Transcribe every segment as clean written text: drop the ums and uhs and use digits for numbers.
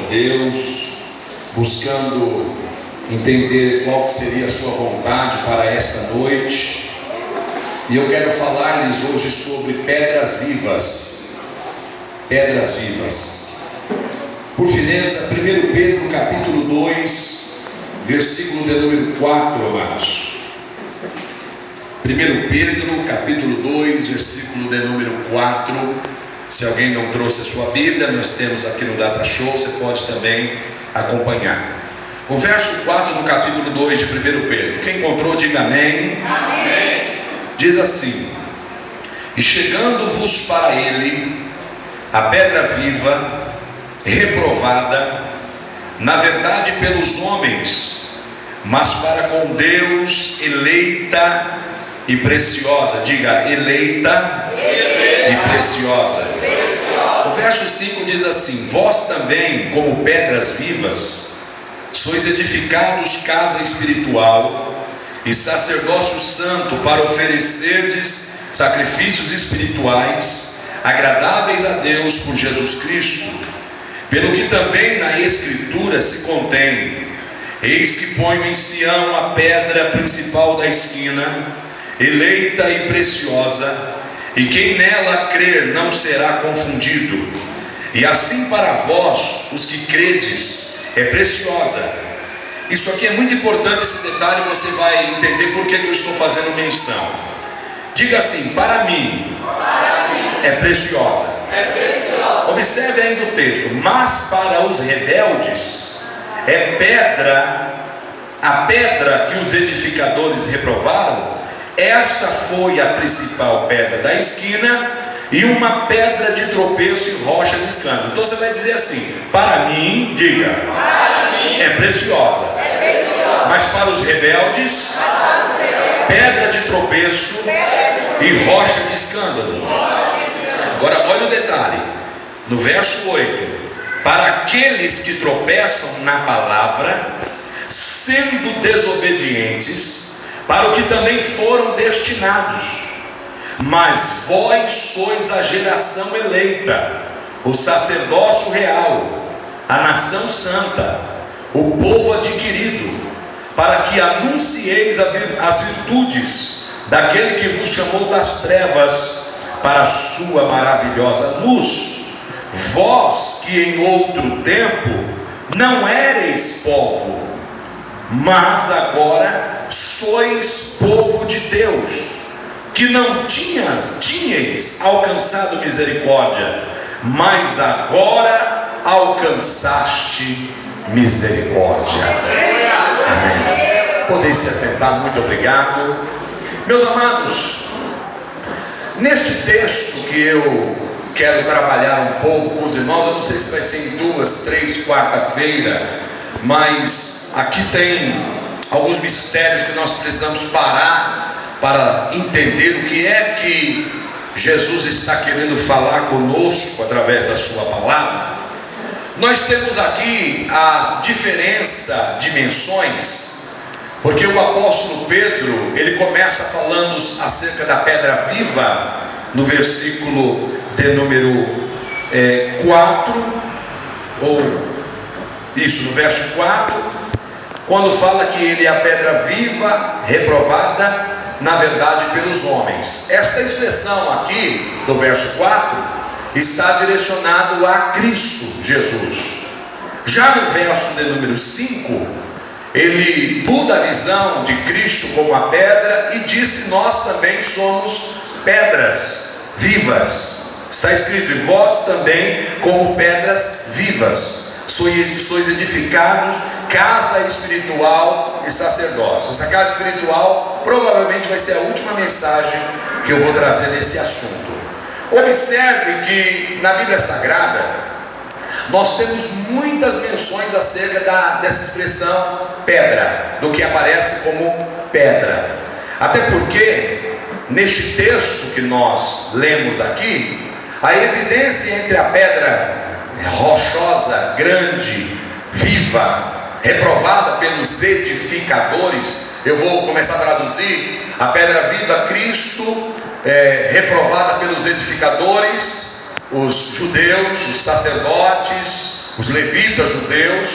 Deus, buscando entender qual que seria a sua vontade para esta noite. E eu quero falar-lhes hoje sobre pedras vivas. Pedras vivas. Por fineza, 1 Pedro capítulo 2, versículo de número 4, amados. 1 Pedro capítulo 2, versículo de número 4. Se alguém não trouxe a sua Bíblia, nós temos aqui no Data Show, você pode também acompanhar. O verso 4 do capítulo 2 de 1 Pedro. Quem encontrou, diga amém. Amém. Diz assim: e chegando-vos para ele a pedra viva, reprovada, na verdade pelos homens, mas para com Deus eleita e preciosa. Diga, eleita e preciosa. O verso 5 diz assim: vós também, como pedras vivas, sois edificados casa espiritual e sacerdócio santo, para oferecerdes sacrifícios espirituais agradáveis a Deus por Jesus Cristo. Pelo que também na Escritura se contém: eis que ponho em Sião a pedra principal da esquina, eleita e preciosa, e quem nela crer não será confundido. E assim para vós, os que credes, é preciosa. Isso aqui é muito importante, esse detalhe, você vai entender por que eu estou fazendo menção. Diga assim: para mim é preciosa. Observe ainda o texto: mas para os rebeldes é pedra, a pedra que os edificadores reprovaram. Essa foi a principal pedra da esquina, e uma pedra de tropeço e rocha de escândalo. Então você vai dizer assim: para mim, diga, é preciosa. Mas para os rebeldes, pedra de tropeço e rocha de escândalo. Agora olha o detalhe, no verso 8: para aqueles que tropeçam na palavra, sendo desobedientes, para o que também foram destinados. Mas vós sois a geração eleita, o sacerdócio real, a nação santa, o povo adquirido, para que anuncieis as virtudes daquele que vos chamou das trevas para a sua maravilhosa luz. Vós que em outro tempo não éreis povo, mas agora sois povo de Deus, que não tinhais alcançado misericórdia, mas agora alcançaste misericórdia. Amém. Podeis se assentar, muito obrigado. Meus amados, neste texto que eu quero trabalhar um pouco com os irmãos, eu não sei se vai ser em 2, 3, quarta-feira, mas aqui tem alguns mistérios que nós precisamos parar para entender o que é que Jesus está querendo falar conosco através da sua palavra. Nós temos aqui a diferença de menções, porque o apóstolo Pedro, ele começa falando acerca da pedra viva no versículo de número 4, ou isso, no verso 4, quando fala que ele é a pedra viva, reprovada, na verdade pelos homens. Esta expressão aqui do verso 4 está direcionado a Cristo Jesus. Já no verso de número 5, ele muda a visão de Cristo como a pedra e diz que nós também somos pedras vivas. Está escrito: e vós também como pedras vivas sois edificados casa espiritual e sacerdócio. Essa casa espiritual provavelmente vai ser a última mensagem que eu vou trazer nesse assunto. Observe que na Bíblia Sagrada nós temos muitas menções acerca dessa expressão pedra, do que aparece como pedra. Até porque neste texto que nós lemos aqui, a evidência entre a pedra rochosa, grande, viva, reprovada pelos edificadores, eu vou começar a traduzir: a pedra viva, Cristo, reprovada pelos edificadores, os judeus, os sacerdotes, os levitas judeus,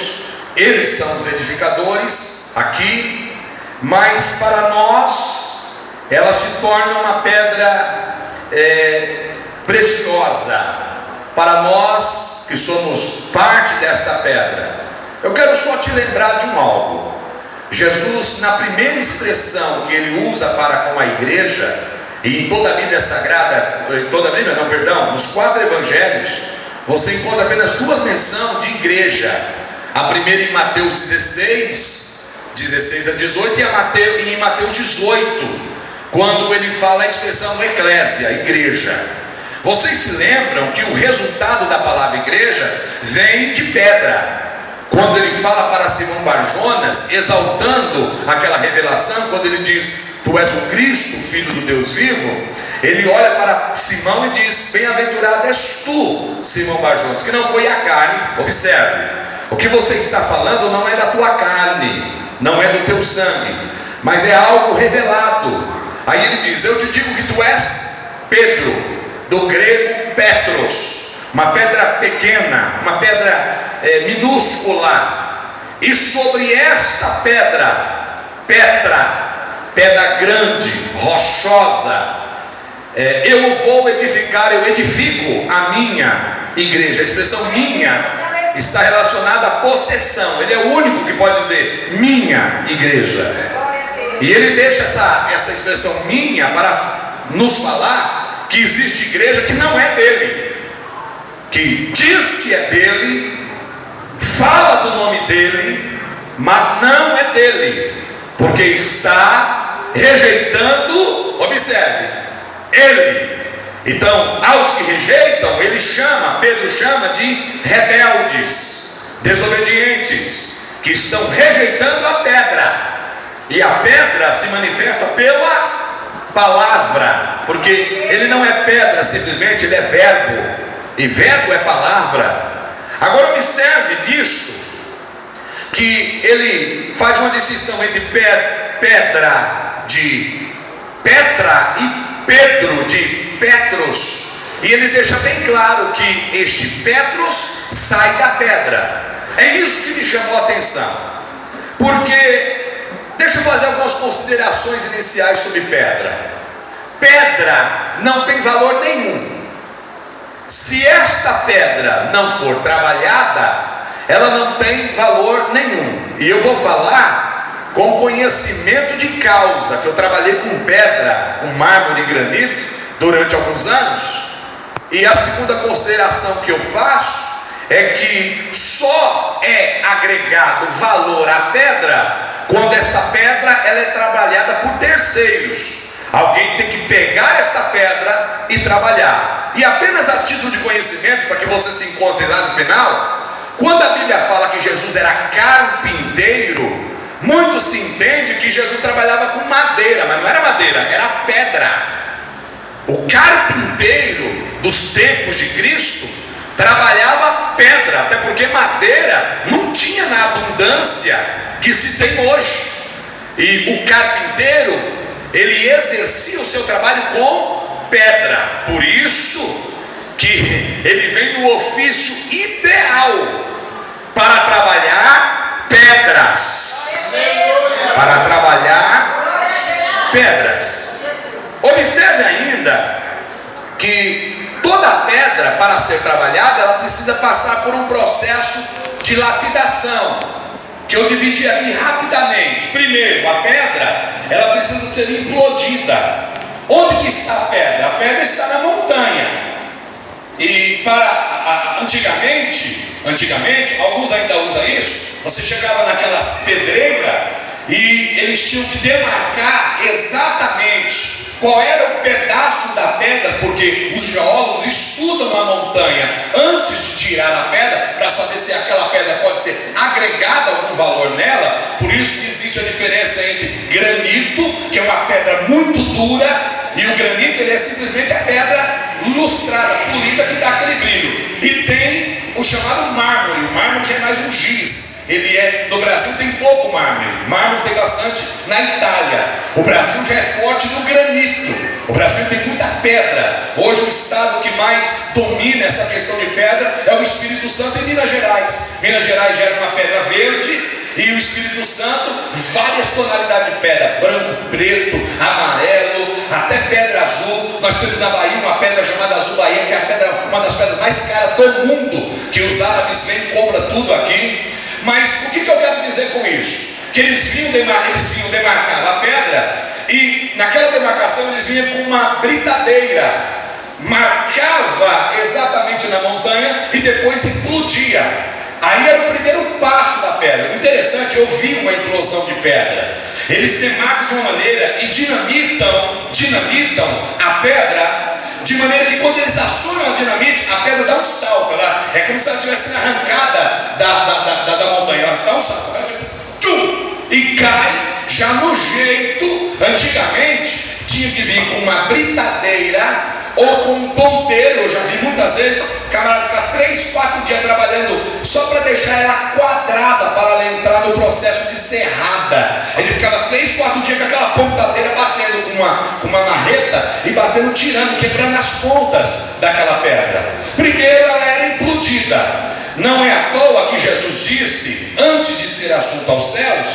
eles são os edificadores aqui, mas para nós ela se torna uma pedra preciosa, para nós que somos parte dessa pedra. Eu quero só te lembrar de um algo. Jesus, na primeira expressão que ele usa para com a igreja, e em toda a Bíblia Sagrada, nos 4 evangelhos, você encontra apenas 2 menções de igreja. A primeira em Mateus 16 a 18, e em Mateus 18, quando ele fala a expressão eclésia, igreja. Vocês se lembram que o resultado da palavra igreja vem de pedra. Quando ele fala para Simão Barjonas, exaltando aquela revelação, quando ele diz: tu és o Cristo, filho do Deus vivo, ele olha para Simão e diz: bem-aventurado és tu, Simão Barjonas, que não foi a carne. Observe, o que você está falando não é da tua carne, não é do teu sangue, mas é algo revelado. Aí ele diz: eu te digo que tu és Pedro, do grego Petros, uma pedra pequena, uma pedra minúscula, e sobre esta pedra grande, rochosa, eu edifico a minha igreja. A expressão minha está relacionada à possessão. Ele é o único que pode dizer minha igreja, e ele deixa essa expressão minha para nos falar que existe igreja que não é dele, que diz que é dele, fala do nome dele, mas não é dele, porque está rejeitando, observe, ele. Então, aos que rejeitam, Pedro chama de rebeldes, desobedientes, que estão rejeitando a pedra. E a pedra se manifesta pela palavra, porque ele não é pedra simplesmente, ele é verbo, e verbo é palavra. Agora observe nisso, que ele faz uma distinção entre Petra e Pedro de Petros, e ele deixa bem claro que este Petros sai da pedra. É isso que me chamou a atenção, porque deixa eu fazer algumas considerações iniciais sobre pedra. Pedra não tem valor nenhum. Se esta pedra não for trabalhada, ela não tem valor nenhum. E eu vou falar com conhecimento de causa, que eu trabalhei com pedra, com mármore e granito durante alguns anos. E a segunda consideração que eu faço é que só é agregado valor à pedra quando esta pedra ela é trabalhada por terceiros. Alguém tem que pegar esta pedra e trabalhar. E apenas a título de conhecimento, para que você se encontre lá no final, quando a Bíblia fala que Jesus era carpinteiro, muito se entende que Jesus trabalhava com madeira, mas não era madeira, era pedra. O carpinteiro dos tempos de Cristo trabalhava pedra, até porque madeira não tinha na abundância que se tem hoje. E o carpinteiro, ele exercia o seu trabalho com pedra. Por isso que ele vem no ofício ideal para trabalhar pedras. Para trabalhar pedras. Observe ainda que toda pedra, para ser trabalhada, ela precisa passar por um processo de lapidação, que eu dividi aqui rapidamente. Primeiro, a pedra, ela precisa ser implodida. Onde que está a pedra? A pedra está na montanha. E antigamente, alguns ainda usam isso. Você chegava naquelas pedreiras e eles tinham que demarcar exatamente qual era o pedaço da pedra, porque os geólogos estudam a montanha antes de tirar a pedra, para saber se aquela pedra pode ser agregada algum valor nela. Por isso que existe a diferença entre granito, que é uma pedra muito dura, e o granito, ele é simplesmente a pedra lustrada, polida, que dá aquele brilho. E tem o chamado mármore. O mármore já é mais um giz. no Brasil tem pouco mármore tem bastante na Itália. O Brasil já é forte no granito. O Brasil tem muita pedra. Hoje o estado que mais domina essa questão de pedra é o Espírito Santo e Minas Gerais. Minas Gerais gera uma pedra verde e o Espírito Santo, várias tonalidades de pedra, branco, preto, amarelo, até pedra azul. Nós temos na Bahia uma pedra chamada Azul Bahia, que é uma das pedras mais caras do mundo, que os árabes vêm e compram tudo aqui. Mas o que eu quero dizer com isso? Que eles vinham demarcar a pedra, e naquela demarcação eles vinham com uma britadeira, marcava exatamente na montanha e depois implodia. Aí era o primeiro passo da pedra. Interessante, eu vi uma implosão de pedra. Eles demarcam de uma maneira e dinamitam a pedra, de maneira que quando eles acionam a dinamite, a pedra dá um salto. É como se ela estivesse sendo arrancada da montanha. Ela dá um salto, e cai já no jeito. Antigamente tinha que vir com uma britadeira ou com um ponteiro. Eu já vi muitas vezes camarada ficar 3, 4 dias trabalhando só para deixar ela quadrada para ela entrar no processo de serrada. Ele ficava 3, 4 dias com aquela pontadeira batendo com uma marreta e batendo, tirando, quebrando as pontas daquela pedra. Primeiro ela era implodida. Não é à toa que Jesus disse, antes de ser assunto aos céus,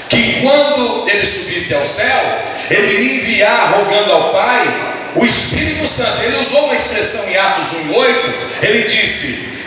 que quando ele subisse ao céu, ele iria enviar, rogando ao Pai, o Espírito Santo. Ele usou uma expressão em Atos 1:8. Ele disse,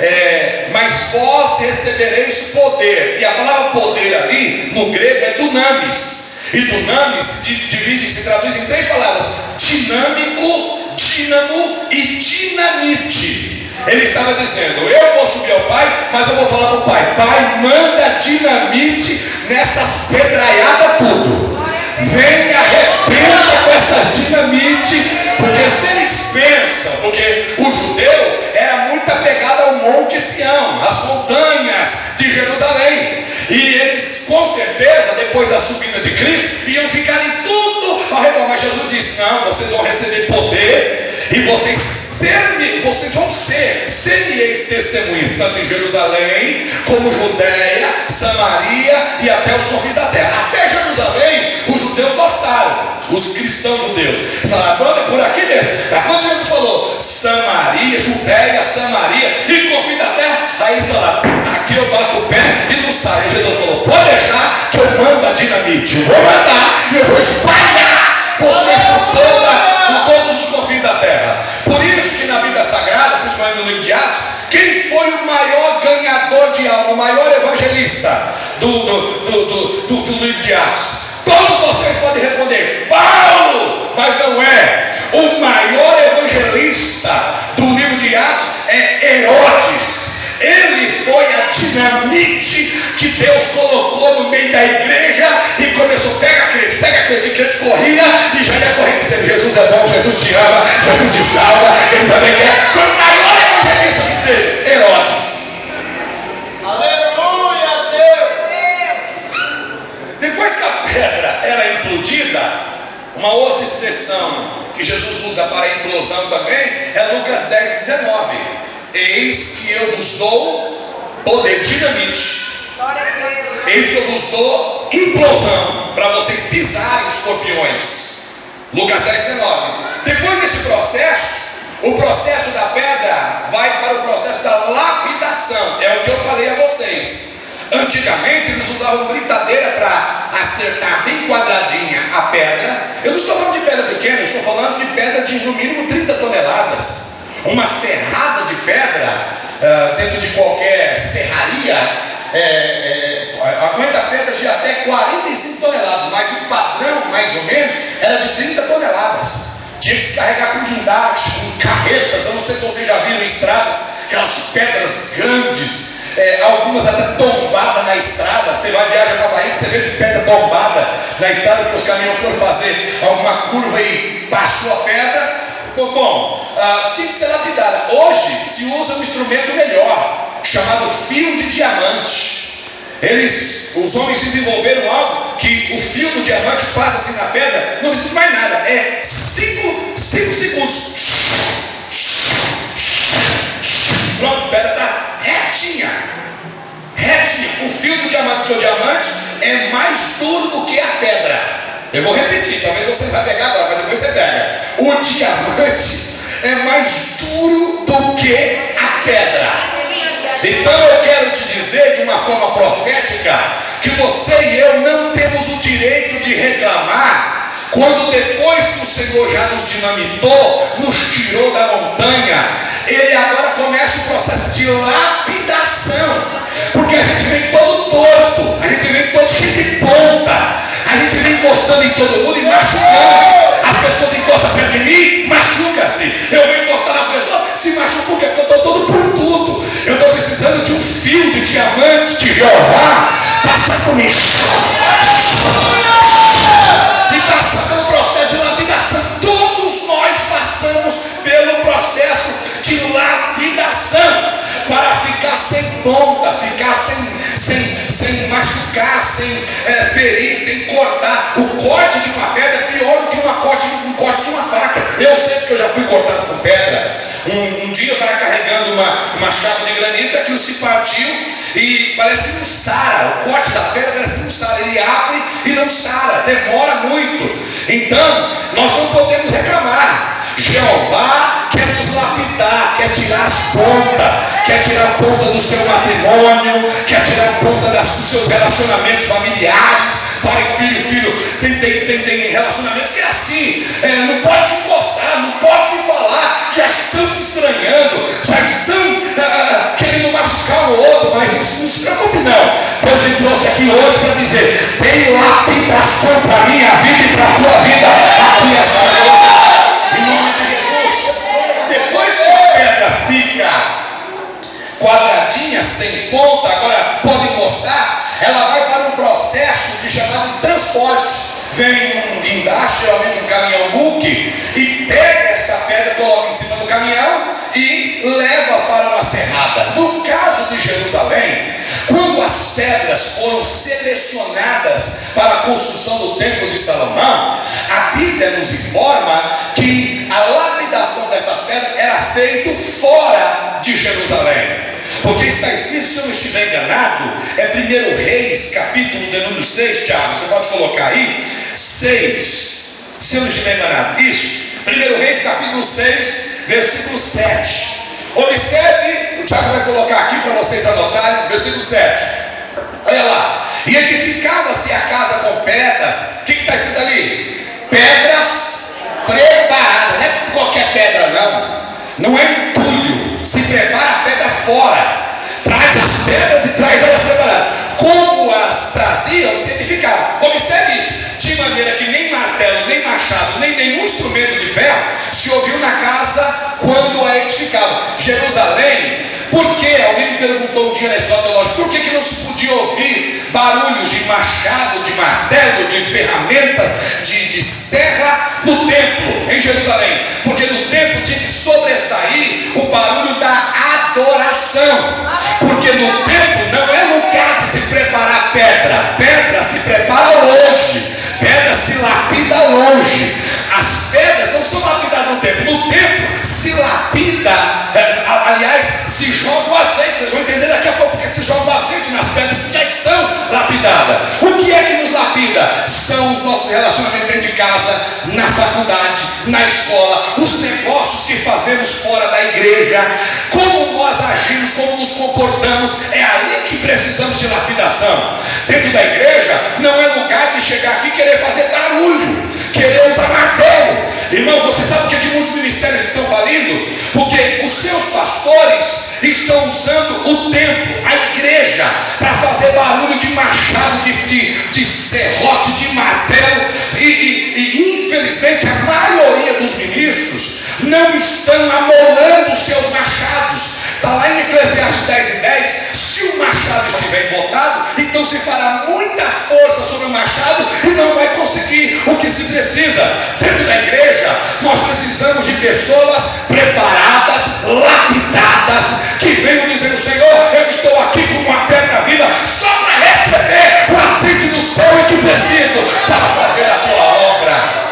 mas vós recebereis poder. E a palavra poder ali, no grego, é dunamis. E dunamis se traduz em 3 palavras: dinâmico, dínamo e dinamite. Ele estava dizendo, eu vou subir ao Pai, mas eu vou falar para o Pai, Pai, manda dinamite nessas pedraiadas tudo. Vem, arrebenta com essas dinamite. Porque se eles pensam, porque o judeu era muito apegado ao Monte Sião, às montanhas de Jerusalém, e eles com certeza depois da subida de Cristo iam ficar em tudo ao redor. Mas Jesus disse, não, vocês vão receber poder e vocês vão ser testemunhas, tanto em Jerusalém como Judeia, Samaria e até os confins da terra. Até Jerusalém os judeus gostaram, os cristãos judeus falaram, pronto, é por aqui mesmo. Quando Jesus falou Samaria, Judeia, Samaria e confins da terra, aí eles falaram, aqui eu bato o pé e não sai. Aí Jesus falou, pode deixar que eu mando a dinamite, eu vou mandar e eu vou espalhar você por todos os confins da terra. Por isso que na Bíblia Sagrada, principalmente no livro de Atos, quem foi o maior ganhador de alma, o maior evangelista do livro de Atos? Todos vocês podem responder, Paulo, mas não é. O maior evangelista do livro de Atos é Herodes. Ele foi a dinamite que Deus colocou no meio da igreja e começou, pega crente, e crente corria e já ia correndo dizendo, Jesus é bom, Jesus te ama, Jesus te salva, ele também quer. Foi o maior evangelista que teve, Herodes. Aleluia, Deus! Depois que a pedra era implodida, uma outra expressão que Jesus usa para a implosão também é Lucas 10:19. Eis que eu vos dou poder, dinamite. Eis que eu vos dou implosão, para vocês pisarem os escorpiões. Lucas 10:19. Depois desse processo, o processo da pedra vai para o processo da lapidação. É o que eu falei a vocês. Antigamente eles usavam britadeira para acertar bem quadradinha a pedra. Eu não estou falando de pedra pequena, eu estou falando de pedra de no mínimo 30 toneladas. Uma serrada de pedra dentro de qualquer serraria aguenta pedras de até 45 toneladas, mas o padrão mais ou menos era de 30 toneladas. Tinha que se carregar com guindaste, com carretas. Eu não sei se vocês já viram em estradas aquelas pedras grandes, algumas até tombadas na estrada. Você vai viajar para a Bahia, você vê de pedra tombada na estrada, porque os caminhões foram fazer alguma curva e passou a pedra. Tinha que ser lapidada. Hoje se usa um instrumento melhor, chamado fio de diamante. Os homens desenvolveram algo que o fio do diamante passa assim na pedra, não precisa de mais nada, é 5 segundos. Pronto, a pedra está retinha. O fio do diamante, porque o diamante é mais duro do que a pedra. Eu vou repetir, talvez você não vai pegar agora, mas depois você pega. O diamante é mais duro do que a pedra. Então eu quero te dizer de uma forma profética que você e eu não temos o direito de reclamar quando depois que o Senhor já nos dinamitou, nos tirou da montanha, Ele agora começa o processo de lapidação, porque a gente vem todo torto, a gente vem todo cheio de ponta, a gente vem encostando em todo mundo e machucando. As pessoas encostam perto de mim, machuca-se. Eu vou encostar nas pessoas, se machuca porque eu estou todo por tudo. Eu estou precisando de um fio de diamante de Jeová, passar por mim e passar pelo processo de lapidação. Todos nós passamos pelo processo de lapidação para ficar sem ponta, ficar sem machucar, sem ferir, sem cortar. O corte de uma pedra é pior do que um corte de uma faca. Eu sei porque eu já fui cortado com pedra. Um dia eu estava carregando uma chapa de granito, aquilo se partiu e parece que não sara. O corte da pedra parece que não sara. Ele abre e não sara, demora muito. Então nós não podemos reclamar. Jeová quer nos lapidar, quer tirar as pontas, quer tirar a ponta do seu matrimônio, quer tirar a ponta dos seus relacionamentos familiares, pai, filho. Tem relacionamentos que é assim, não pode se encostar, não pode se falar, já estão se estranhando, já estão querendo machucar o outro, mas isso não se preocupe não. Deus me trouxe aqui hoje para dizer: tem lapidação para a minha vida e para a tua vida aqui esta noite. Em nome de Jesus. Depois que a pedra fica quadradinha, sem ponta, agora pode encostar, ela vai para um processo chamado de transporte. Vem um guindaste, geralmente um caminhão buque, e pega essa pedra, coloca em cima do caminhão e leva para uma serrada. No caso de Jerusalém, quando as pedras foram selecionadas para a construção do templo de Salomão, a Bíblia nos informa que a lapidação dessas pedras era feita fora de Jerusalém. Porque está escrito, se eu não estiver enganado, é 1 Reis, capítulo de número 6, Tiago, você pode colocar aí, 6, se eu não estiver enganado, isso, 1 Reis, capítulo 6, versículo 7. Observe, o Tiago vai colocar aqui para vocês anotarem, versículo 7. Olha lá, e edificava-se a casa com pedras, o que está escrito ali? Pedras preparadas, não é qualquer pedra não é entulho, se prepara a pedra fora, traz as pedras e traz elas preparadas. Como as traziam, se edificavam. Observe isso, de maneira que nem martelo, nem machado, nem nenhum instrumento de ferro se ouviu na casa quando a edificavam. Jerusalém, por que? Alguém me perguntou um dia na escola teológica, por que não se podia ouvir barulhos de machado, de martelo, de ferramenta, de serra no templo em Jerusalém? Porque no templo tinha que sobressair o barulho da adoração. Porque no templo não é lugar de se preparar pedra. Pedra se prepara longe, pedra se lapida longe. As pedras não são lapidadas no templo. No templo se lapida, aliás, se joga o azeite. Vocês vão entender daqui a pouco porque se joga o azeite nas pedras que já estão lapidadas. O que é que nos lapida? São os nossos relacionamentos dentro de casa, na faculdade, na escola, os negócios que fazemos fora da igreja, como nós agimos, como nos comportamos. É ali que precisamos de lapidação. Dentro da igreja não é lugar de chegar aqui e querer fazer barulho, querer usar martelo. Irmãos, você sabe por que muitos ministérios estão falindo? Porque os seus pastores estão usando o templo, a igreja, para fazer barulho de machado, de serrote, de martelo. E infelizmente a maioria dos ministros não estão amolando os seus machados. Está lá em Eclesiastes 10:10, se o machado estiver embotado, então se fará muita força sobre o machado e não vai conseguir o que se precisa. Dentro da igreja, nós precisamos de pessoas preparadas, lapidadas, que venham dizendo: Senhor, eu estou aqui como uma pedra viva, só para receber o azeite do céu e que preciso para fazer a tua obra.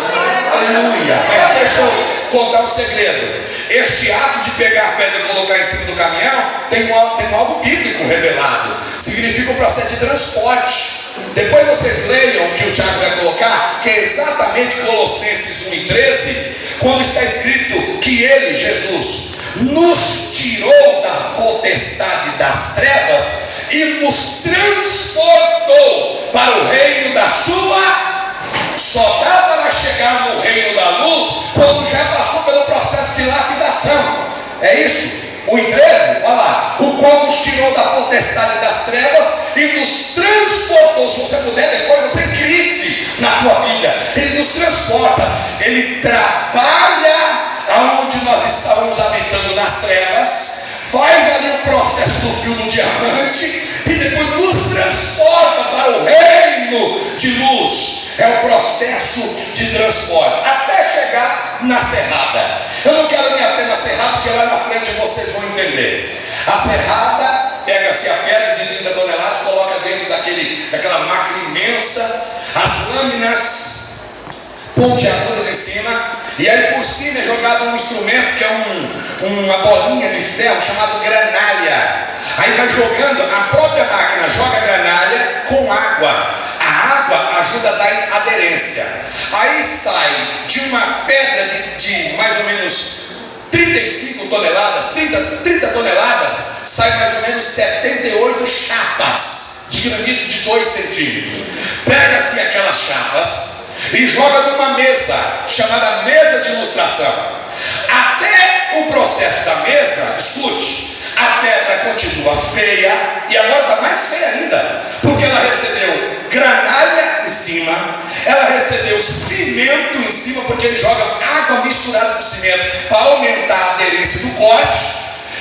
Aleluia. Mas deixa eu contar o segredo. Este ato de pegar a pedra e colocar em cima do caminhão tem algo bíblico revelado. Significa um processo de transporte. Depois vocês leiam o que o Tiago vai colocar, que é exatamente Colossenses 1:13, quando está escrito que ele, Jesus, nos tirou da potestade das trevas e nos transportou para o reino da sua. Só dá para chegar no reino da luz quando já passou pelo processo de lapidação. É isso? O 13, olha lá, o qual nos tirou da potestade das trevas e nos transportou. Se você puder, depois você grife na tua Bíblia. Ele nos transporta, ele trabalha aonde nós estávamos habitando nas trevas, faz ali o processo do fio do diamante e depois nos transporta para o reino de luz. É o processo de transporte até chegar na serrada. Eu não quero me ater na serrada, porque lá na frente vocês vão entender. A serrada, pega-se a pedra de 30 toneladas, coloca dentro daquela máquina imensa, as lâminas ponteadoras em cima, e aí por cima é jogado um instrumento que é uma bolinha de ferro chamado granalha. Aí vai jogando, a própria máquina joga a granalha com água. A água ajuda a dar aderência. Aí sai de uma pedra de mais ou menos 35 toneladas, 30 toneladas, sai mais ou menos 78 chapas de granito de 2 centímetros. Pega-se aquelas chapas e joga numa mesa, chamada mesa de ilustração. Até o processo da mesa, escute, a pedra continua feia, e agora está mais feia ainda, porque ela recebeu granalha em cima, ela recebeu cimento em cima, porque ele joga água misturada com cimento para aumentar a aderência do corte,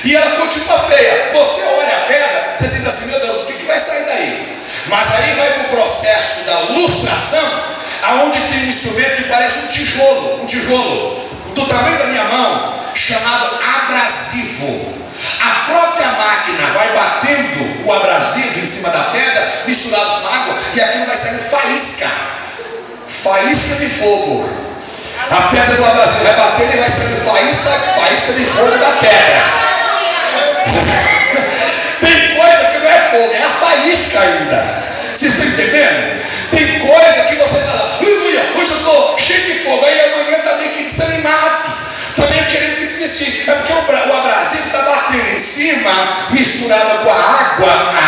e ela continua feia. Você olha a pedra, você diz assim: meu Deus, o que vai sair daí? Mas aí vai para o processo da lustração, aonde tem um instrumento que parece um tijolo do tamanho da minha mão, chamado abrasivo. A própria máquina vai batendo o abrasivo em cima da pedra, misturado com água, e aquilo vai saindo faísca de fogo. A pedra do abrasivo vai batendo e vai saindo faísca de fogo da pedra. Tem coisa que não é fogo, é a faísca ainda. Vocês estão entendendo? Tem coisa que você fala: aleluia, hoje eu estou cheio de fogo, aí amanhã está meio que desanimado, está meio querendo que desistir. É porque o abrasivo está batendo em cima, misturado com a água.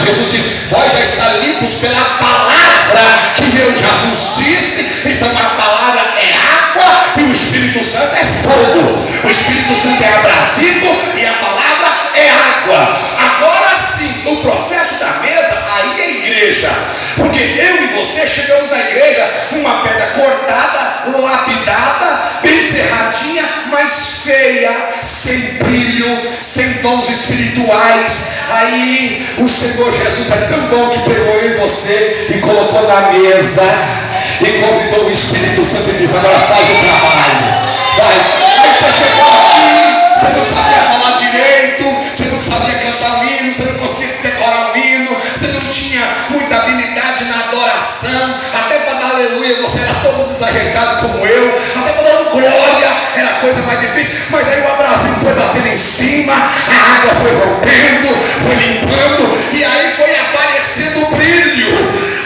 Jesus diz: vós já está limpos pela palavra que eu já vos disse. Então a palavra é água e o Espírito Santo é fogo. O Espírito Santo é abrasivo e a palavra é água. Agora sim, o processo da mesa, aí é igreja. Porque eu e você chegamos na igreja numa pedra cortada, lapidada, bem cerradinha, mas feia, sem brilho, sem dons espirituais. Aí o Senhor Jesus é tão bom que pegou eu e você e colocou na mesa e convidou o Espírito Santo e disse: agora faz o trabalho. Vai. Aí você chegou aqui, você não sabia falar direito, você não sabia cantar um hino, você não conseguia decorar um hino, você não tinha muita habilidade na adoração, até para dar aleluia você era todo desajeitado como eu, até para dar um glória era a coisa mais difícil. Mas aí o abrasivo foi batendo em cima, a água foi rompendo, foi limpando, e aí foi aparecendo o brilho.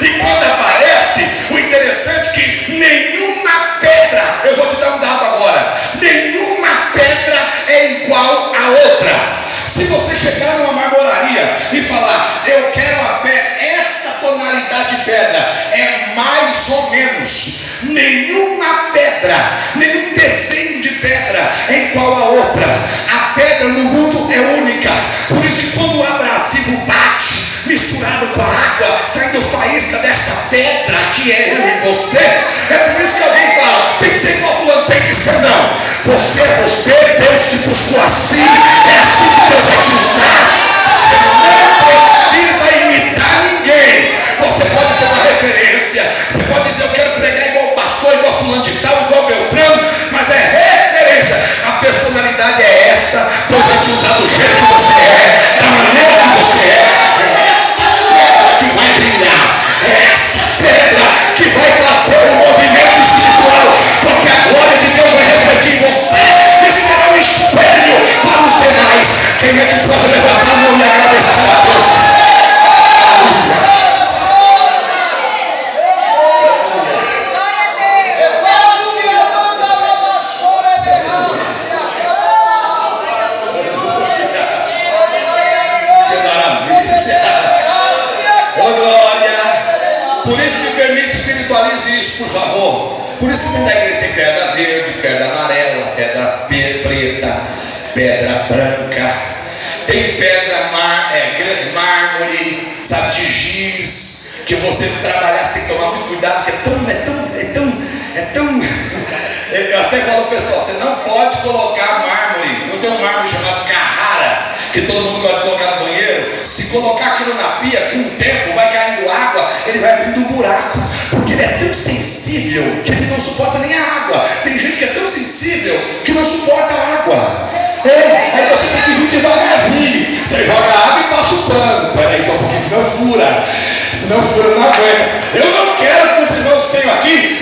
E quando aparece, o interessante é que nenhuma pedra, eu vou te dar um dado agora, nenhuma pedra é igual a outra. Se você chegar numa marmoraria e falar: eu quero essa tonalidade de pedra, é mais ou menos. Nenhuma pedra, nenhum desenho de pedra é igual a outra. A pedra no mundo é única. Por isso que quando o abrasivo bate, misturado com a água, saindo faísca dessa pedra que é eu e você, é por isso que alguém fala: tem que ser igual fulano. Tem que ser não. Você, Deus te buscou assim, é assim que Deus vai te usar. Você não precisa imitar ninguém. Você pode ter uma referência, você pode dizer: eu quero pregar igual o pastor, igual fulano de tal, igual Beltrano, mas é referência. A personalidade é essa. Deus vai te usar do jeito que você é, da maneira que você é. Que vai brilhar, é essa pedra que vai fazer um movimento espiritual, porque Por isso me permite espiritualize isso, por favor. Por isso que dentro da igreja tem pedra verde, pedra amarela, pedra preta, pedra branca. Tem pedra mármore, sabe, de giz, que você trabalhar, você tem que tomar muito cuidado, porque é tão. Eu até falo pro pessoal, você não pode colocar mármore. Não tem um mármore chamado Carrara, que todo mundo gosta de colocar no banheiro. Se colocar aquilo na pia, com o tempo vai caindo água, ele vai abrindo um buraco, porque ele é tão sensível que ele não suporta nem a água. Tem gente que é tão sensível que não suporta a água. Aí você tem que vir devagarzinho. Você joga a água e passa o pano. Peraí, só porque senão fura. Senão fura, não aguenta. Eu não quero que os irmãos tenham aqui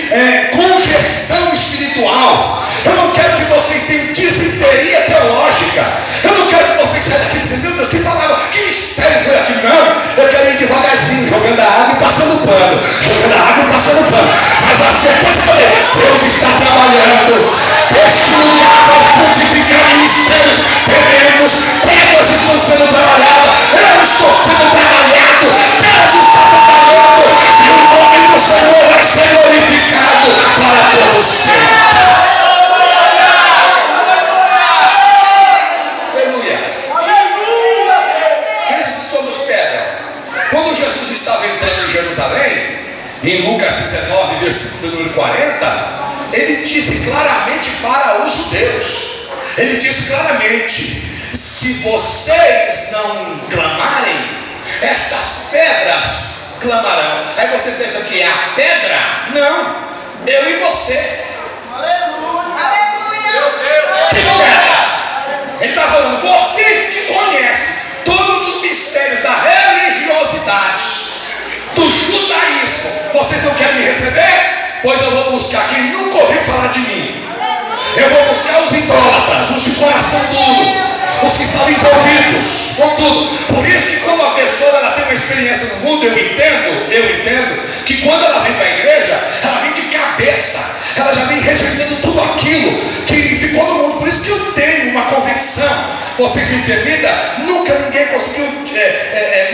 congestão espiritual. Eu não quero que vocês tenham disenteria teológica. Eu não quero que vocês saiam daqui dizendo, meu Deus, que palavra, que mistério foi aqui. Não, eu quero ir devagarzinho, jogando a água e passando o pano. Jogando a água e passando o pano. Mas a certeza que Deus está trabalhando. Este lugar vai frutificar ministérios tremendos. Pedras estão sendo trabalhadas. Eu estou sendo trabalhado. Deus está trabalhando. E o nome do Senhor vai ser glorificado para todos sempre. Quando Jesus estava entrando em Jerusalém, em Lucas 19, versículo número 40, ele disse claramente para os judeus, ele disse claramente, se vocês não clamarem, estas pedras clamarão. Aí você pensa que é a pedra? Não, eu e você. Aleluia. Que pedra? Ele está falando, vocês que conhecem todos os mistérios da religiosidade, do judaísmo, vocês não querem me receber? Pois eu vou buscar quem nunca ouviu falar de mim. Eu vou buscar os idólatras, os de coração duro, os que estavam envolvidos com tudo. Por isso que quando a pessoa ela tem uma experiência no mundo, eu entendo que quando ela vem para a igreja, ela vem de cabeça, ela já vem rejeitando tudo aquilo que ficou no mundo. Por isso que eu tenho uma convicção. Vocês me permitam, nunca ninguém conseguiu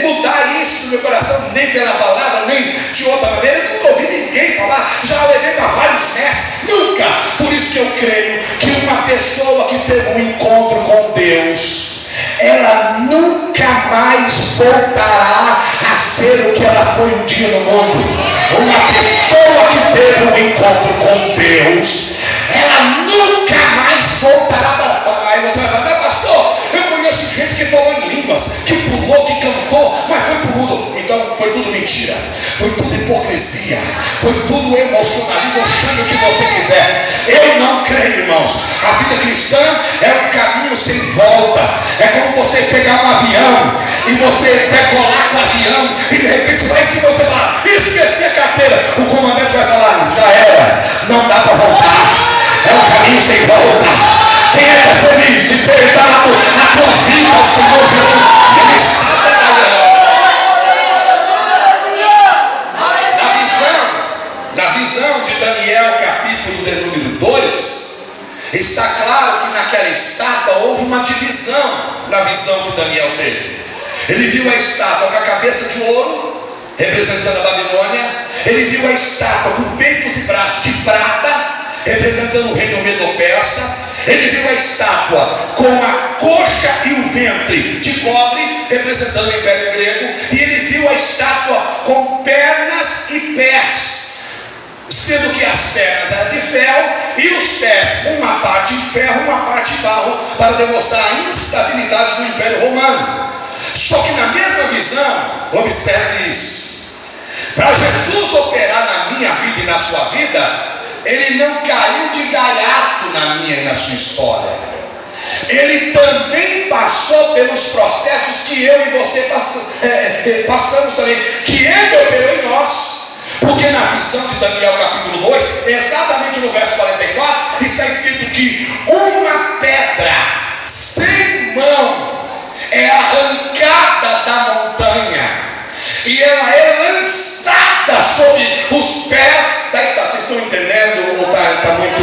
mudar isso no meu coração, nem pela palavra, nem de outra maneira. Eu nunca ouvi ninguém falar, já levei para vários mestres, nunca. Por isso que eu creio que uma pessoa que teve um encontro com Deus, ela nunca mais voltará a ser o que ela foi um dia no mundo. Uma pessoa que teve um encontro com Deus, ela nunca mais voltará para. Aí você vai falar, pastor, eu conheço gente que falou em línguas, que pulou, que cantou, mas foi pro mundo. Então foi tudo mentira, foi tudo hipocrisia, foi tudo emocionalismo, chame o que você quiser. Eu não creio, irmãos. A vida cristã é um caminho sem volta. É como você pegar um avião e você decolar com o avião e de repente lá em cima você fala, esqueci a carteira. O comandante vai falar, já era, não dá para voltar. É um caminho sem volta. Quem é que é feliz de ter dado a tua vida ao Senhor Jesus? Ele está trabalhando. Na visão de Daniel, capítulo de número 2, está claro que naquela estátua houve uma divisão na visão que Daniel teve. Ele viu a estátua com a cabeça de ouro, representando a Babilônia. Ele viu a estátua com peitos e braços de prata, representando o reino medo-persa. Ele viu a estátua com a coxa e o ventre de cobre, representando o Império Grego. E ele viu a estátua com pernas e pés, sendo que as pernas eram de ferro e os pés, uma parte de ferro, uma parte de barro, para demonstrar a instabilidade do Império Romano. Só que na mesma visão, observe isso, para Jesus operar na minha vida e na sua vida, ele não caiu de gaiato na minha e na sua história. Ele também passou pelos processos que eu e você passamos também, que ele operou em nós. Porque na visão de Daniel capítulo 2, exatamente no verso 44, está escrito que uma pedra sem mão é arrancada da montanha e ela é lançada sobre os pés da estátua. Vocês estão entendendo? Ou está muito...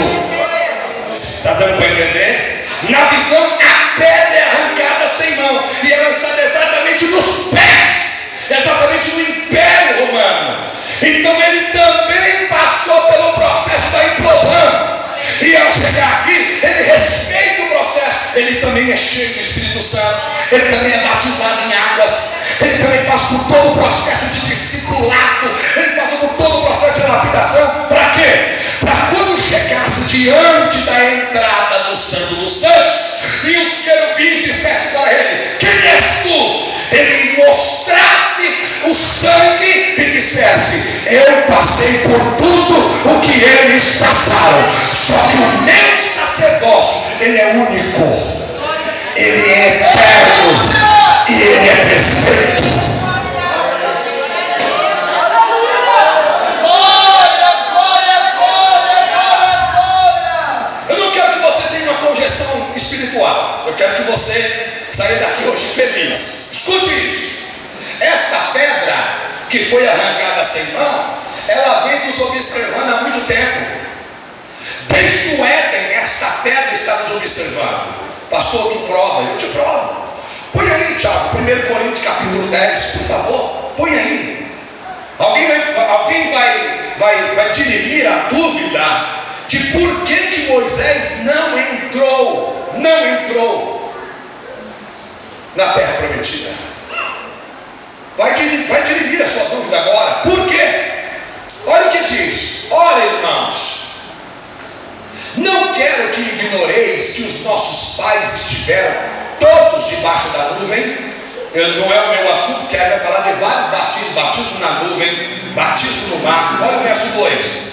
Está dando para entender? Na visão, a pedra é arrancada sem mão e é lançada exatamente nos pés, exatamente no Império Romano. Então ele também passou pelo processo da implosão. E ao chegar aqui, ele respeita o processo. Ele também é cheio do Espírito Santo. Ele também é batizado em águas. Ele também passa por todo o processo de discipulado. Ele passa por todo o processo de lapidação. Para quê? Para quando chegasse diante da entrada do Santo dos Santos e os querubins dissessem para ele: quem és tu? Ele mostrasse o sangue e dissesse: eu passei por tudo o que eles passaram. Só que o meu sacerdócio, ele é único, ele é eterno e ele é perfeito. Eu não quero que você tenha uma congestão espiritual. Eu quero que você saia daqui hoje feliz. Escute isso. Esta pedra que foi arrancada sem mão, ela vem nos observando há muito tempo. Desde o Éden, esta pedra está nos observando. Pastor, me prova. Eu te provo. Põe aí, Tiago, 1 Coríntios capítulo 10, por favor. Põe aí. Alguém vai dirimir a dúvida de por que Moisés não entrou na terra prometida. Vai dirimir a sua dúvida agora. Por quê? Olha o que diz. Ora, irmãos, não quero que ignoreis que os nossos pais estiveram todos debaixo da nuvem. Não é o meu assunto, que vai falar de vários batismos: batismo na nuvem, batismo no mar. Olha o verso 2.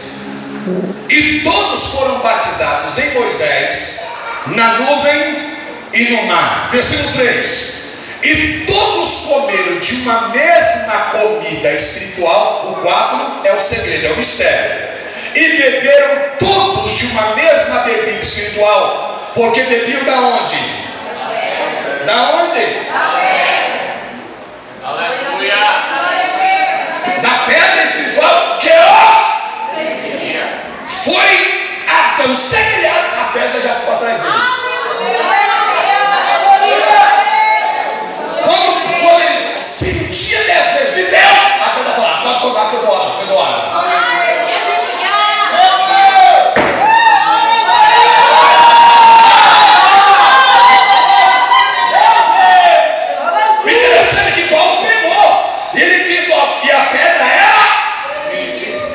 E todos foram batizados em Moisés, na nuvem e no mar. Versículo 3. E todos comeram de uma mesma comida espiritual. O 4 é o segredo, é o mistério. E beberam todos de uma mesma bebida espiritual. Porque bebiam da onde? Da onde? Aleluia. Da pedra espiritual que foi Adão ser criado, a pedra já ficou atrás dele. Quando ele sentia desejo de Deus, a pedra falava: pode tomar que eu dou água. O interessante é que Paulo pegou e ele diz: ó, e a pedra era.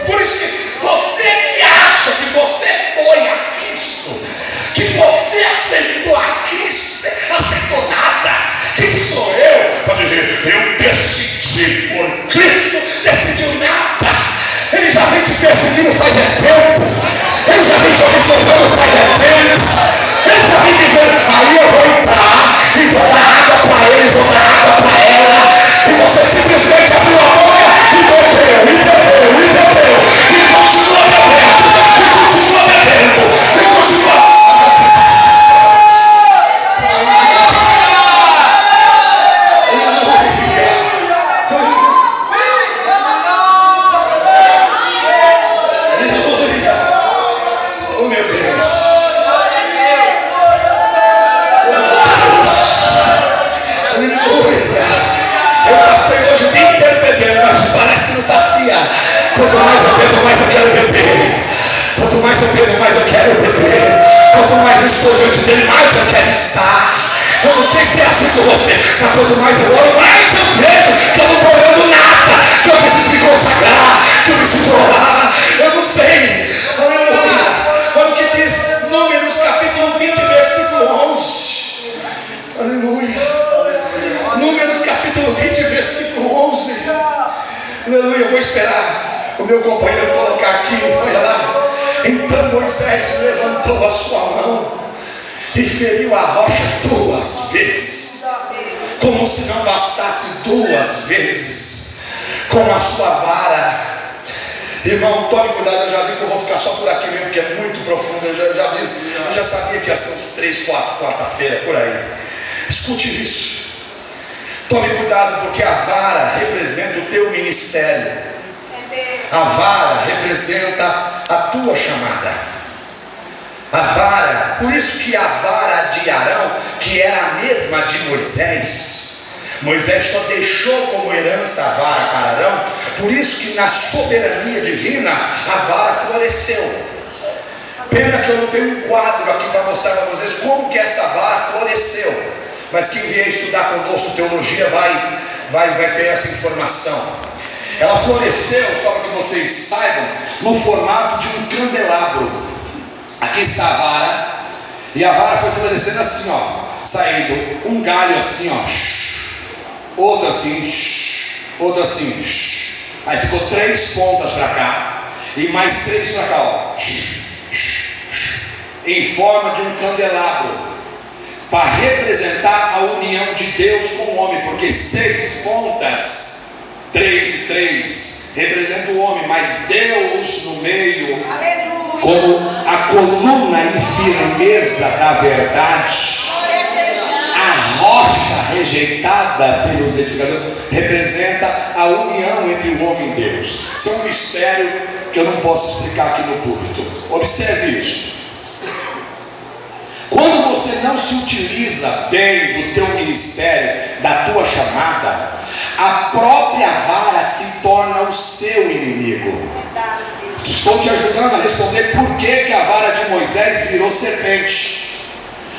Por isso que você que acha que você foi a Cristo, que você aceitou a Cristo, você não aceitou nada. Quem sou eu para dizer eu decidi por Cristo? Decidiu nada. Ele já vem te perseguindo faz tempo. Ele já vem te observando faz tempo. Ele já vem dizendo: aí eu vou entrar e vou dar água para ele, vou dar água para ela. E você simplesmente abriu a boca e bebeu, e bebeu, e bebeu, e continua bebendo, e continua bebendo, e continua. Oh meu Deus. Eu passei hoje o dia inteiro bebendo, mas parece que não sacia. Quanto mais eu bebo, mais eu quero beber. Quanto mais eu bebo, mais eu quero beber. Quanto mais eu estou diante dele, mais eu quero estar. Eu não sei se é assim com você, mas quanto mais eu oro, mais eu vejo que eu não estou orando nada, que eu preciso me consagrar, que eu preciso orar. Eu não sei. Olha o que diz Números capítulo 20, versículo 11. Aleluia. Números capítulo 20, versículo 11. Aleluia. Eu vou esperar o meu companheiro colocar aqui. Olha lá. Então Moisés levantou a sua mão e feriu a rocha 2 vezes, como se não bastasse 2 vezes, com a sua vara. Irmão, tome cuidado. Eu já vi que eu vou ficar só por aqui mesmo, porque é muito profundo. Eu já disse, eu já sabia que ia ser uns 3, 4, quarta-feira, por aí. Escute isso. Tome cuidado, porque a vara representa o teu ministério. A vara representa a tua chamada. A vara, por isso que a vara de Arão, que era a mesma de Moisés, Moisés só deixou como herança a vara para Arão. Por isso que na soberania divina a vara floresceu. Pena que eu não tenho um quadro aqui para mostrar para vocês como que essa vara floresceu. Mas quem vier estudar conosco teologia vai ter essa informação. Ela floresceu, só para que vocês saibam, no formato de um candelabro. Aqui está a vara. E a vara foi florescendo assim, ó, saindo um galho assim, ó, outro assim, outro assim. Aí ficou 3 pontas para cá e mais 3 para cá, ó, em forma de um candelabro, para representar a união de Deus com o homem, porque 6 pontas, 3 e 3, representa o homem, mas Deus no meio, aleluia, como a coluna e firmeza da verdade, a rocha rejeitada pelos edificadores, representa a união entre o homem e Deus. Isso é um mistério que eu não posso explicar aqui no púlpito. Observe isso. Quando você não se utiliza bem do teu ministério, da tua chamada, a própria vara se torna o seu inimigo. Estou te ajudando a responder por que a vara de Moisés virou serpente.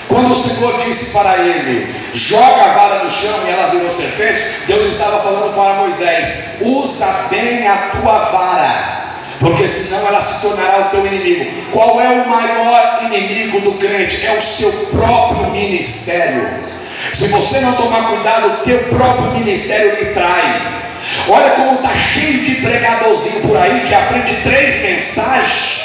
Quando o Senhor disse para ele, joga a vara no chão, e ela virou serpente, Deus estava falando para Moisés, usa bem a tua vara, porque senão ela se tornará o teu inimigo. Qual é o maior inimigo do crente? É o seu próprio ministério. Se você não tomar cuidado, o teu próprio ministério lhe trai. Olha como está cheio de pregadorzinho por aí, que aprende 3 mensagens,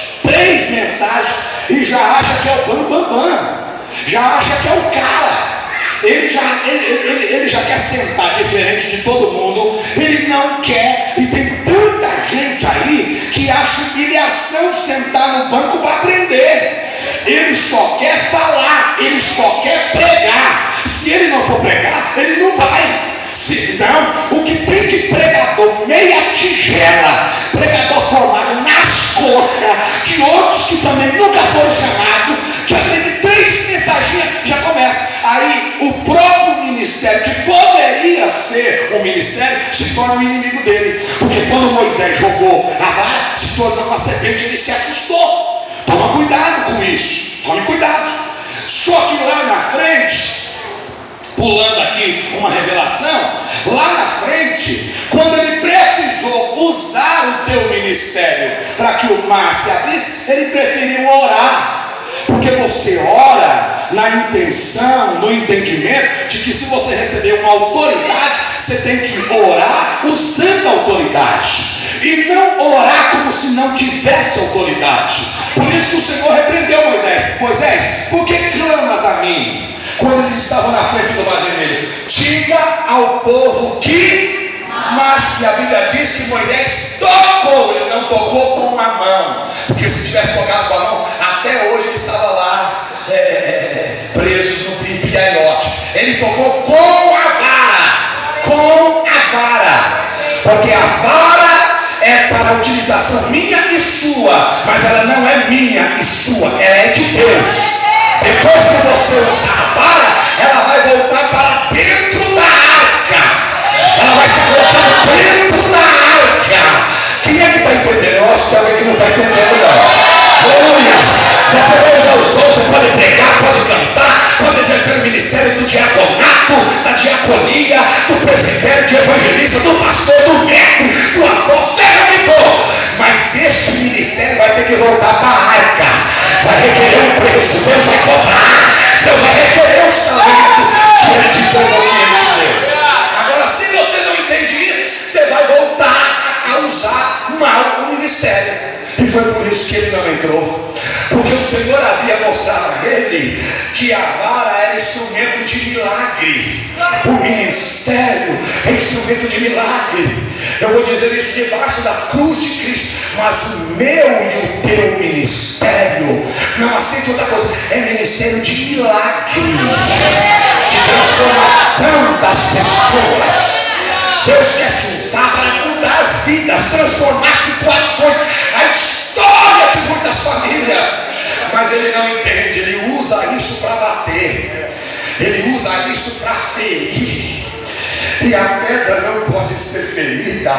e já acha que é o bam, já acha que é o cara. Ele já quer sentar diferente de todo mundo. Ele não quer. E tem tanta gente aí que acha humilhação sentar no banco para aprender. Ele só quer falar, ele só quer pregar. Se ele não for pregar, ele não vai. Senão, o que tem de pregador meia tigela, pregador formado nas coxas de outros que também nunca foram chamados, que aprende 3 mensagens, já começa. Aí o próprio ministério, que poderia ser um ministério, se torna um inimigo dele. Porque quando Moisés jogou a vara, se tornou uma serpente, ele se assustou. Toma cuidado com isso, tome cuidado. Só que lá na frente, pulando aqui uma revelação, lá na frente, quando ele precisou usar o teu ministério para que o mar se abrisse, ele preferiu orar. Porque você ora na intenção, no entendimento de que se você receber uma autoridade, você tem que orar usando a autoridade, e não orar como se não tivesse autoridade. Por isso que o Senhor repreendeu Moisés. Moisés, por que clamas a mim? Quando eles estavam na frente do Mar Vermelho, diga ao povo que... Mas a Bíblia diz que Moisés tocou, ele não tocou com a mão, porque se tivesse tocado com a mão, até hoje ele estava lá preso no piaiote. Ele tocou com a vara, porque a vara é para utilização minha e sua, mas ela não é minha e sua, ela é de Deus. Depois que você usar a vara, ela vai voltar para dentro da arca. Ela vai se colocar dentro da arca. Quem é que está entendendo? Eu acho que alguém que não está entendendo, não. Aleluia. Você vai usar os dons, você pode pregar, pode cantar, pode exercer o ministério do diaconato, da diaconia, do presbitério, do evangelista, do pastor, do mestre, do apóstolo, seja o que for. Mas este ministério vai ter que voltar para a arca. Vai requerer um preço, Deus vai cobrar, Deus vai requerer os talentos que ele te deu no ministério. Agora, se você não entende isso, você vai voltar a usar mal o ministério. E foi por isso que ele não entrou, porque o Senhor havia mostrado a ele que a vara era instrumento de milagre. O ministério é instrumento de milagre. Eu vou dizer isso debaixo da cruz de Cristo. Mas o meu e o teu ministério, não aceite outra coisa, é ministério de milagre, de transformação das pessoas. Deus quer te usar para mudar vidas, transformar situações, a história de muitas famílias. Mas ele não entende, ele usa isso para bater, ele usa isso para ferir, E a pedra não pode ser ferida.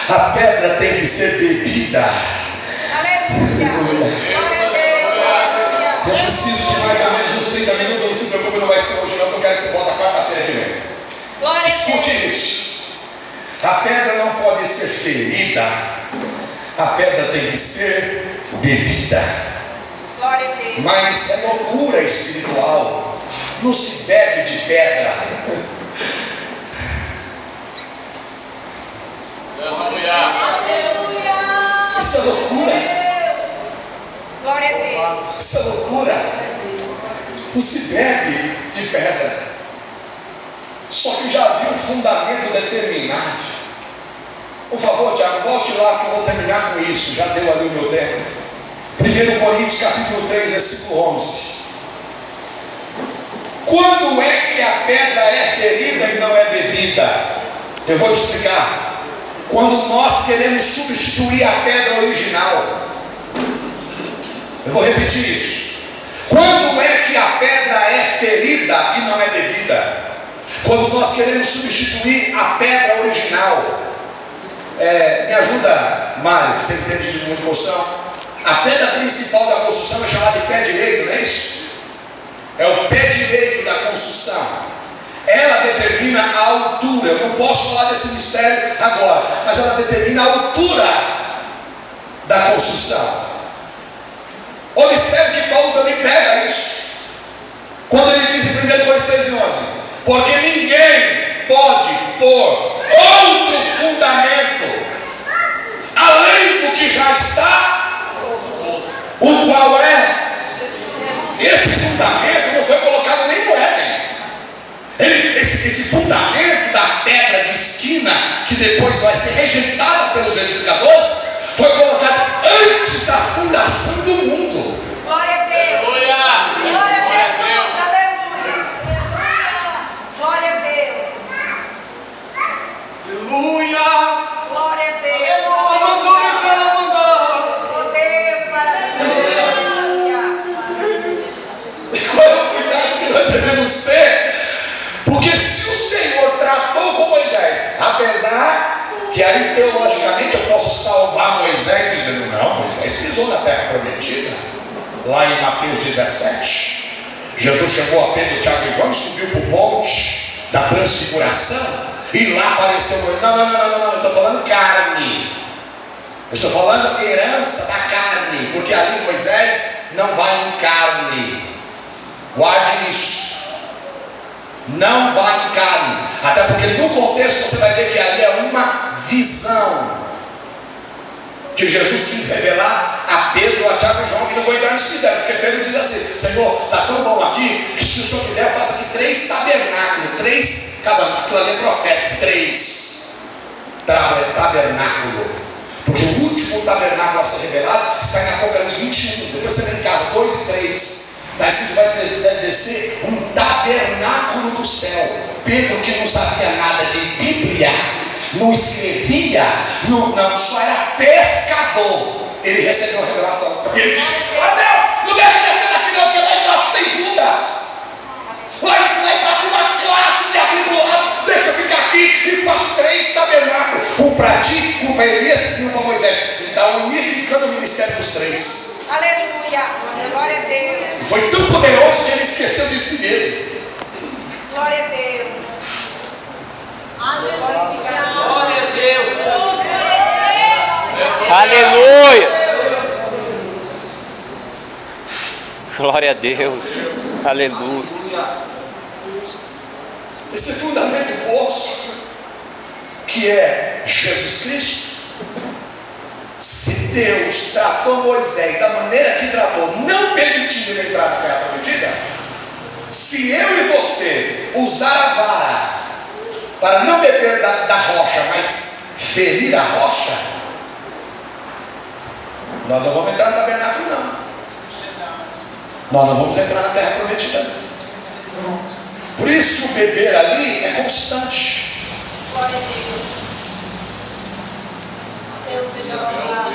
A pedra tem que ser bebida. Aleluia. Glória a Deus. Aleluia. Eu preciso de mais ou menos uns 30 minutos. Não se preocupe, não vai ser hoje não, porque eu quero que você volte a quarta-feira que vem. Glória a Deus. Escute isso. A pedra não pode ser ferida. A pedra tem que ser bebida. Glória a Deus. Mas é loucura espiritual. Não se bebe de pedra. Isso é loucura. Glória a Deus. Isso é loucura. Não se bebe de pedra. Só que já havia um fundamento determinado. Por favor, Tiago, volte lá que eu vou terminar com isso. Já deu ali o meu tempo. 1 Coríntios capítulo 3, versículo 11. Quando é que a pedra é ferida e não é bebida? Eu vou te explicar. Quando nós queremos substituir a pedra original. Eu vou repetir isso. Quando é que a pedra é ferida e não é bebida? Quando nós queremos substituir a pedra original. Me ajuda, Mário, você entende de muita emoção. A pedra principal da construção é chamada de pé direito, não é isso? É o pé direito da construção. Ela determina a altura. Eu não posso falar desse mistério agora, mas ela determina a altura da construção. Observe que Paulo também pega isso. Quando ele diz em 1 Coríntios 3:11: porque ninguém pode pôr outro fundamento além do que já está, o qual é. Esse fundamento não foi colocado nem no Éden. Esse fundamento da pedra de esquina, que depois vai ser rejeitada pelos edificadores, foi colocado antes da fundação do mundo. Glória a Deus. Glória a Deus. Aleluia. Glória a Deus. Aleluia. Glória a Deus. Oh Deus, aleluia. Qual é o cuidado que nós devemos ter? Porque se o Senhor tratou com Moisés, apesar que aí teologicamente eu posso salvar Moisés dizendo, não, Moisés pisou na terra prometida. Lá em Mateus 17, Jesus chamou a Pedro, Tiago e João e subiu para o monte da transfiguração. E lá apareceu Moisés. Não, eu estou falando carne. Eu estou falando herança da carne. Porque ali Moisés não vai em carne. Guarde isso. Não vai em carne. Até porque no contexto você vai ver que ali é uma visão que Jesus quis revelar a Pedro, a Tiago e João. E não vou entrar nesse mistério, porque Pedro diz assim: Senhor, está tão bom aqui que se o Senhor quiser eu faço aqui 3 tabernáculos. 3, aquilo ali é profético, 3 tabernáculos. Porque o último tabernáculo a ser revelado está em Apocalipse 21. Depois você vê em casa 2 e 3. Está escrito que vai descer um tabernáculo do céu. Pedro, que não sabia nada de Bíblia, não escrevia, não só era pescador, ele recebeu a revelação. E ele disse: Deus, não deixa descer daqui não, porque lá embaixo tem Judas. Lá embaixo tem uma classe de atribulado. Deixa eu ficar aqui e faço 3 tabernáculos. Um para ti, um para Elias e um para Moisés. Então unificando o ministério dos 3. Aleluia. Glória a Deus. Foi tão poderoso que ele esqueceu de si mesmo. Glória a Deus. Glória a Deus. Aleluia. Glória a Deus. Aleluia. Esse fundamento posto, que é Jesus Cristo. Se Deus tratou Moisés da maneira que tratou, não permitindo ele entrar na terra prometida, se eu e você usar a vara para não beber da rocha, mas ferir a rocha, nós não vamos entrar no tabernáculo não. Nós não vamos entrar na terra prometida. Por isso que o beber ali é constante. Glória a Deus. Deus seja louvado.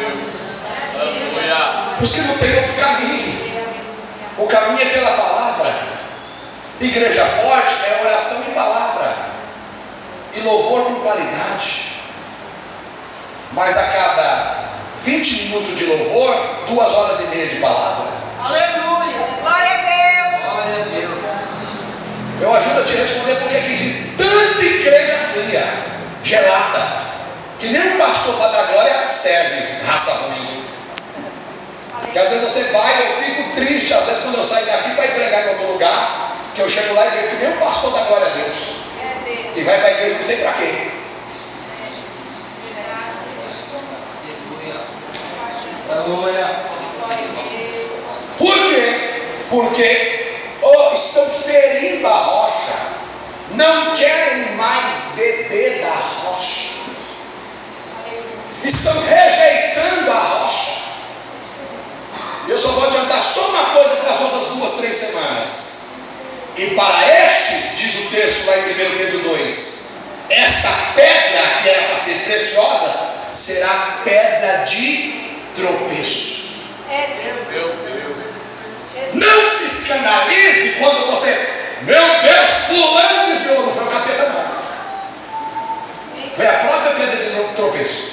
Por isso que não tem outro caminho. O caminho é pela palavra. Igreja forte é oração e palavra. e louvor com qualidade. Mas a cada 20 minutos de louvor, 2 horas e meia de palavra. Aleluia. Glória a Deus. Glória a Deus. Eu ajudo a te responder porque aqui diz tanta igreja fria, gelada, que nem um pastor para dar glória serve, raça ruim. Porque às vezes você vai, eu fico triste, às vezes quando eu saio daqui para ir pregar em outro lugar, que eu chego lá e vejo que nem um pastor dá glória a Deus. É Deus. E vai para a igreja não sei para quê. Aleluia. Glória a Deus. Por quê? Porque estão ferindo a rocha, não querem mais beber da rocha, estão rejeitando a rocha. Eu só vou adiantar só uma coisa para as outras 2, 3 semanas. E para estes, diz o texto lá em 1 Pedro 2, esta pedra que era para ser preciosa, será pedra de tropeço. É Deus. Não se escandalize quando você, meu Deus, fulano desviou. Não foi o capeta não, foi a própria pedra de tropeço.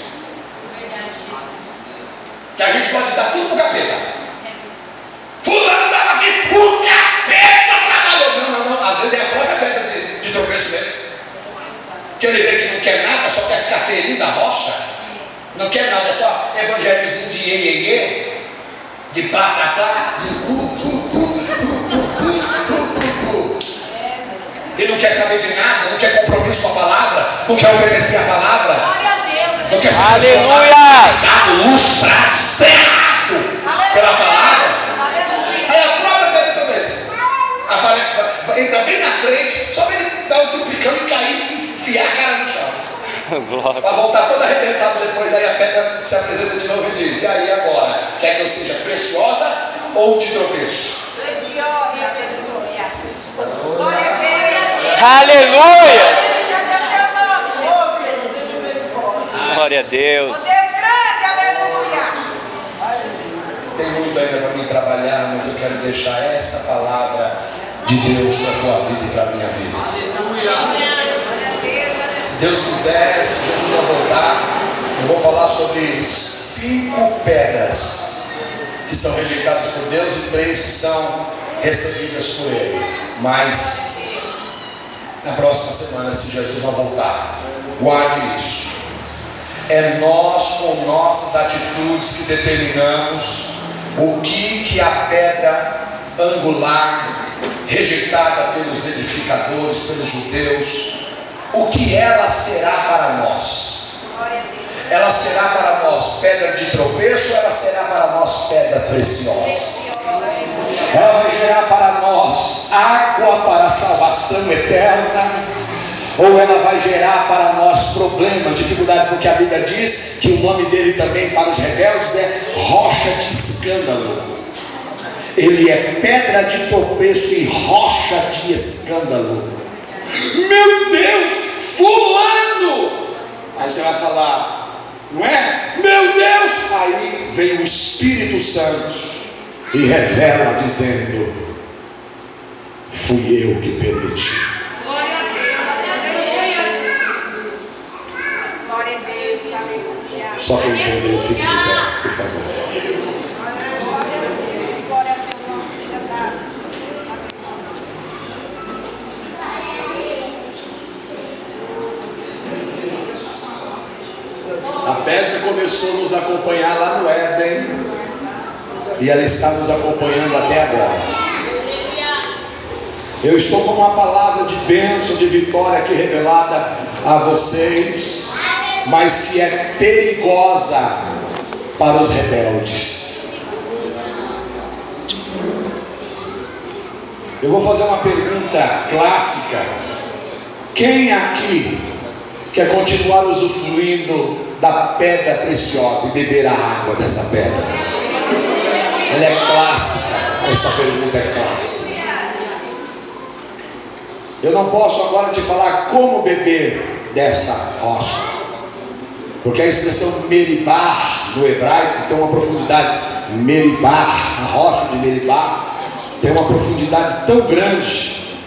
Que a gente pode dar tudo para o capeta. Fulano estava aqui, o capeta trabalhou. Não, às vezes é a própria pedra de tropeço mesmo. Que ele vê que não quer nada, só quer ficar ferindo a rocha. Não quer nada, é só evangelhozinho de iê, de pá, de e não quer saber de nada, não quer compromisso com a palavra, não quer obedecer a palavra, não quer ser transformado, lustrado, cerrado pela palavra. Aí a própria pedra de tropeço entra bem na frente, só para ele dar um tupicão e cair e enfiar a cara no chão. Glória. Para voltar toda arrebentada depois, aí a pedra se apresenta de novo e diz: e aí agora? Quer que eu seja preciosa ou de tropeço? Preciosa, aleluia. Glória a Deus. Aleluia. Glória Glória a Deus. Deus grande, aleluia. Tem muito ainda para mim trabalhar, mas eu quero deixar essa palavra de Deus para a tua vida e para a minha vida. Aleluia. Se Deus quiser, se Jesus vai voltar, eu vou falar sobre 5 pedras que são rejeitadas por Deus e 3 que são recebidas por Ele. Mas na próxima semana, se Jesus vai voltar, guarde isso. É nós, com nossas atitudes, que determinamos o que a pedra angular, rejeitada pelos edificadores, pelos judeus, o que ela será para nós. Ela será para nós pedra de tropeço, ela será para nós pedra preciosa. Ela vai gerar para nós água para a salvação eterna, ou ela vai gerar para nós problemas, dificuldade, porque a Bíblia diz que o nome dele também para os rebeldes é rocha de escândalo. Ele é pedra de tropeço e rocha de escândalo. Meu Deus, fulano! Aí você vai falar, não é? Meu Deus! Aí vem o Espírito Santo e revela dizendo: fui eu que permiti. Glória a Deus, aleluia. Só para entender, fique de pé, por favor. Glória a Deus, seja dado. A pedra começou a nos acompanhar lá no Éden, e ela está nos acompanhando até agora. Eu estou com uma palavra de bênção, de vitória aqui revelada a vocês, mas que é perigosa para os rebeldes. Eu vou fazer uma pergunta clássica: quem aqui quer continuar usufruindo da pedra preciosa e beber a água dessa pedra? Ela é clássica, essa pergunta é clássica. Eu não posso agora te falar como beber dessa rocha, porque a expressão Meribá no hebraico tem uma profundidade. Meribá, a rocha de Meribá, tem uma profundidade tão grande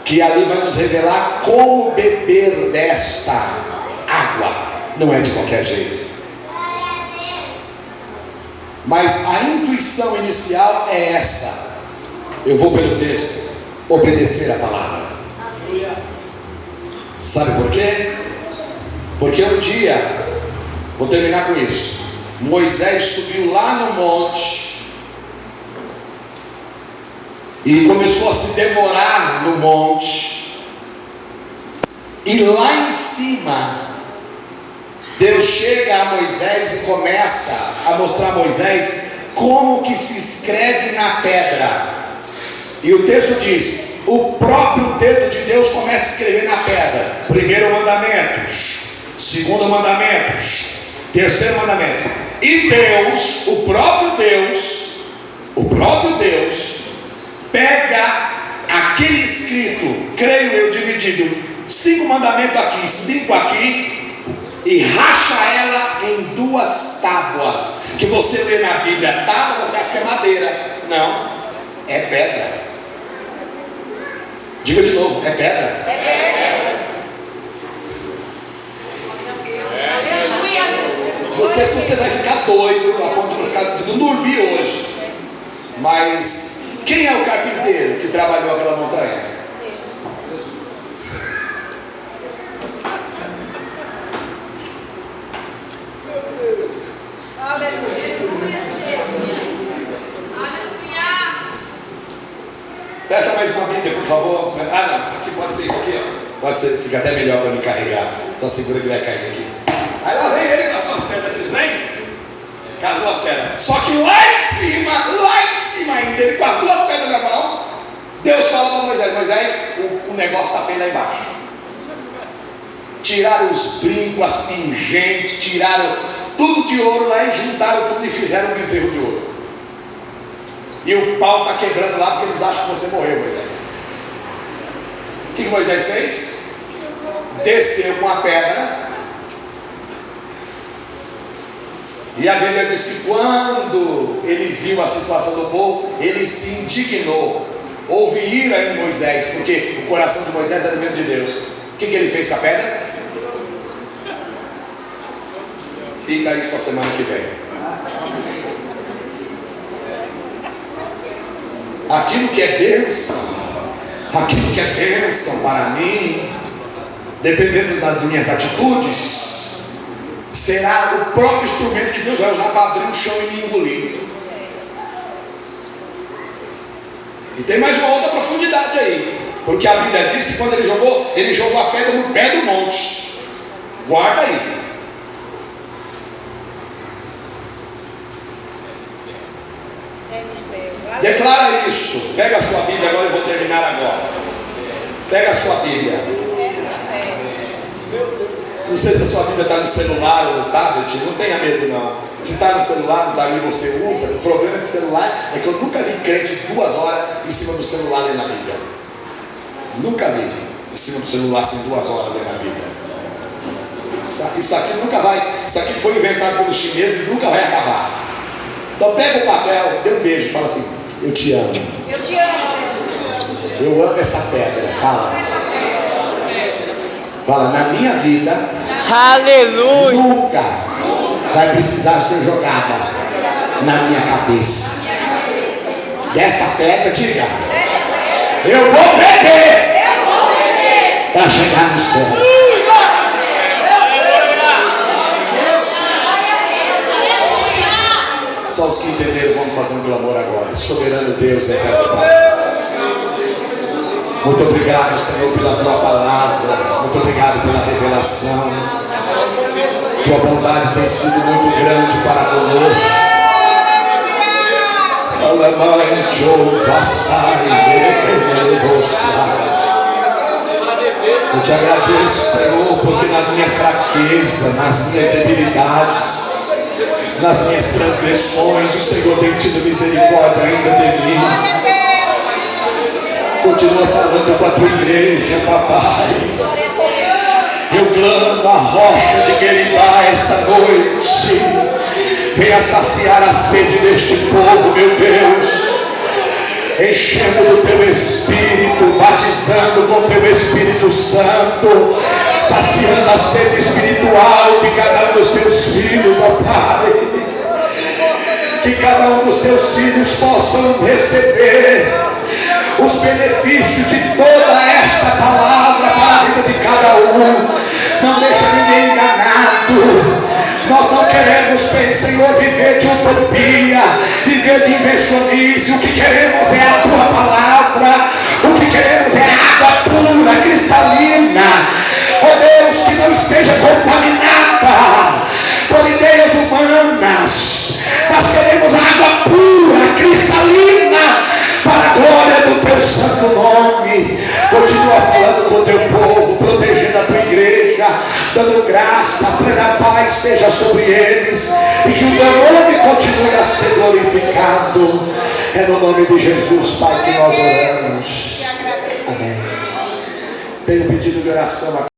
que ali vai nos revelar como beber desta água. Não é de qualquer jeito. Mas a intuição inicial é essa. Eu vou pelo texto, obedecer a palavra. Sabe por quê? Porque um dia, vou terminar com isso, Moisés subiu lá no monte e começou a se demorar no monte, e lá em cima Deus chega a Moisés e começa a mostrar a Moisés como que se escreve na pedra. E o texto diz: o próprio dedo de Deus começa a escrever na pedra. Primeiro mandamento, segundo mandamento, terceiro mandamento. E Deus, o próprio Deus, pega aquele escrito, creio eu, dividido, 5 mandamentos aqui, 5 aqui, e racha ela em 2 tábuas. Que você lê na Bíblia tábua, você acha que é madeira. Não, é pedra. Diga de novo, é pedra. É pedra. Não sei se você vai ficar doido a ponto de não dormir hoje. Mas quem é o carpinteiro que trabalhou aquela montanha? Presta mais uma Bíblia, por favor. Ah, não, aqui pode ser isso aqui, ó. Pode ser, fica até melhor para me carregar. Só segura que vai cair aqui. Aí lá vem ele com as 2 pedras, vocês vêm? Com as 2 pedras. Só que lá em cima ainda, ele com as 2 pedras na mão, Deus fala para Moisés: Moisés, o negócio está bem lá embaixo. Tiraram os brincos, as pingentes, tiraram tudo de ouro lá e juntaram tudo e fizeram um bezerro de ouro. E o pau está quebrando lá porque eles acham que você morreu, Moisés. O que Moisés fez? Desceu com a pedra. E a Bíblia diz que quando ele viu a situação do povo, ele se indignou. Houve ira em Moisés, porque o coração de Moisés era o mesmo de Deus. O que ele fez com a pedra? Fica isso para a semana que vem. Aquilo que é bênção para mim, dependendo das minhas atitudes, será o próprio instrumento que Deus vai usar para abrir o chão e me engolir. E tem mais uma outra profundidade aí, porque a Bíblia diz que quando ele jogou a pedra no pé do monte. Guarda aí. Declara isso. Pega a sua Bíblia, agora eu vou terminar agora. Pega a sua Bíblia. Não sei se a sua Bíblia está no celular ou no tablet, não tenha medo não. Se está no celular, não está ali, você usa. O problema de celular é que eu nunca vi crente 2 horas em cima do celular lendo a Bíblia. Nunca vi em cima do celular assim 2 horas lendo a Bíblia. Isso aqui nunca vai. Isso aqui foi inventado pelos chineses, nunca vai acabar. Então pega o papel, dê um beijo, fala assim: eu te amo. Eu te amo. Eu amo essa pedra. Fala, na minha vida, Aleluia. nunca vai precisar ser jogada na minha cabeça. Dessa pedra, diga: eu vou beber para chegar no céu. Só os que entenderam, vamos fazer um clamor agora. Soberano Deus, eterno Pai, muito obrigado, Senhor, pela tua palavra. Muito obrigado pela revelação. Tua bondade tem sido muito grande para conosco. Eu te agradeço, Senhor, porque na minha fraqueza, nas minhas debilidades, nas minhas transgressões, o Senhor tem tido misericórdia ainda de mim. Continua falando com a tua igreja, papai. Eu clamo a rocha de Queribá esta noite. Venha saciar a sede deste povo, meu Deus. enchendo do teu Espírito, batizando com teu Espírito Santo, saciando a sede espiritual de cada um dos teus filhos, ó Pai. Que cada um dos teus filhos possam receber os benefícios de toda esta palavra para a vida de cada um. Não deixa ninguém enganado. Nós não queremos, Senhor, viver de utopia, viver de invencionismo. O que queremos é a tua palavra. O que queremos é água pura, cristalina. Oh Deus, que não esteja contaminada por ideias humanas. Nós queremos água pura, cristalina, para a glória do teu santo nome. Continua falando com o teu povo, protegendo a tua igreja, dando graça, a plena paz seja sobre eles, e que o teu nome continue a ser glorificado. É no nome de Jesus, Pai, que nós oramos. Amém. Tenho um pedido de oração aqui.